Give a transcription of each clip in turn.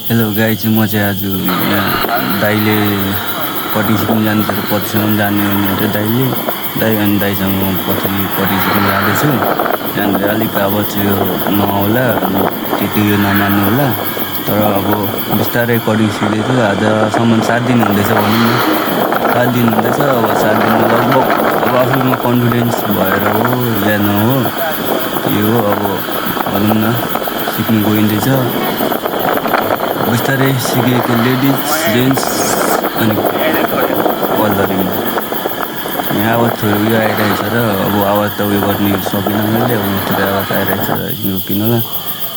Hello guys, म चाहिँ आज यहाँ दाइले कटिङ सिक्नु जानु छ, पत्रीसम्म जाने भनेर दाइ अनि दाइसँग पछाडि कटिङ सिक्नु जाँदैछु। त्यहाँनिर अलिक अब चाहिँ नआउला अनि त्यति नमान्नु होला, तर अब बिस्तारै कटिङ सिक्दैछु। आजसम्म 7 दिन हुँदैछ भनौँ न, 7 दिन हुँदैछ। अब 7 दिनमा लगभग अब आफूमा कन्फिडेन्स भएर हो या न हो के हो, अब भनौँ न सिक्नु गइँदैछ। बिस्तारै सिकेको लेडिज जेन्ट्स अनि कलरिङ यहाँ आवाज थोरै उयो आइरहेछ र अब आवाज त उयो गर्ने सकिनँ मैले, अब थोरै आवाज आइरहेछ किन होला।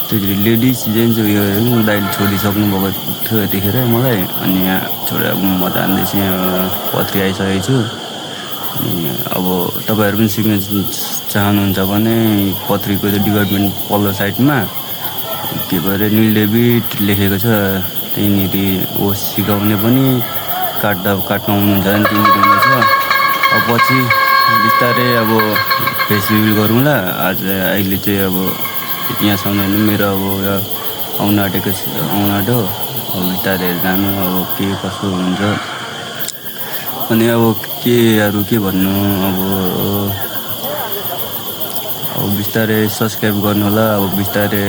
त्यति लेडिज जेन्ट्स उयो दाइले छोडिसक्नु भएको थियो यतिखेर मलाई, अनि यहाँ छोडेर म जान्दैछु। यहाँ पत्री आइसकेको छु। अनि अब तपाईँहरू पनि सिक्न चाहनुहुन्छ भने पत्रीको डिपार्टमेन्ट पल्लो साइडमा के भएर नील डेभिड लेखेको छ, त्यहीँनिर ओ सिकाउने पनि काट्न आउनुहुन्छ भने त्यहीँनिर हुनेछ। अब पछि बिस्तारै अब फेस रिभिल गरौँला। अहिले चाहिँ अब यहाँसम्म मेरो अब आउनु आँट्यो। अब बिस्तारै जानु अब के कसो हुन्छ। अनि अब के भन्नु, अब बिस्तारै सब्सक्राइब गर्नु होला। अब बिस्तारै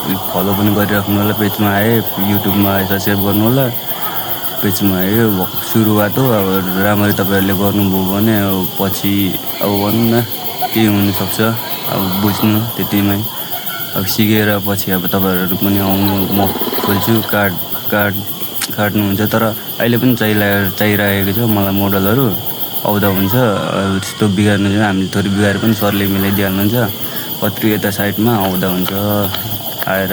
फलो पनि गरिराख्नु होला। पेजमा आए युट्युबमा आए सब्सक्राइब गर्नु होला। पेजमा आयो सुरुवात हो। अब राम्ररी तपाईँहरूले गर्नुभयो भने अब पछि अब भनौँ न के हुनसक्छ, अब बुझ्नु त्यतिमै। अब सिकेर पछि अब तपाईँहरू पनि आउनु म खोल्छु, काट्नुहुन्छ। तर अहिले पनि चाहिरहेको छ मलाई मोडलहरू, आउँदा हुन्छ। त्यस्तो बिगार्नु चाहिँ हामीले थोरै बिगाएर पनि सरले मिलाइदिइहाल्नुहुन्छ। पत्री यता साइडमा आउँदा हुन्छ, आएर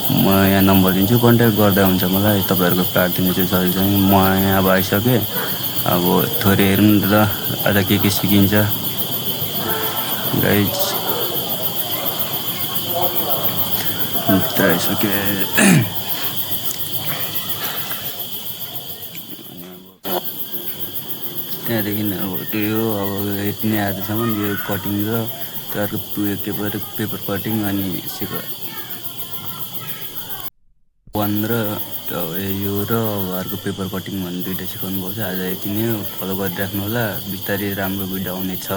म यहाँ नम्बर दिन्छु, कन्ट्याक्ट गर्दा हुन्छ मलाई। तपाईँहरूको काटिदिनु चाहिँ सजिलोसँग। म यहाँ अब आइसकेँ। अब थोरै हेरौँ र आज के सिकिन्छ गाइज। आइसकेँ। त्यहाँदेखि अब त्यो अब यति नै आजसम्म यो कटिङ र त्यो अर्को के पऱ्यो पेपर कटिङ अनि वान र यो र अर्को पेपर कटिङ भन्ने दुइटा सिकाउनु भएको छ। आज यति नै हो, फलो गरिराख्नु होला। बिस्तारै राम्रो भिडियो आउनेछ।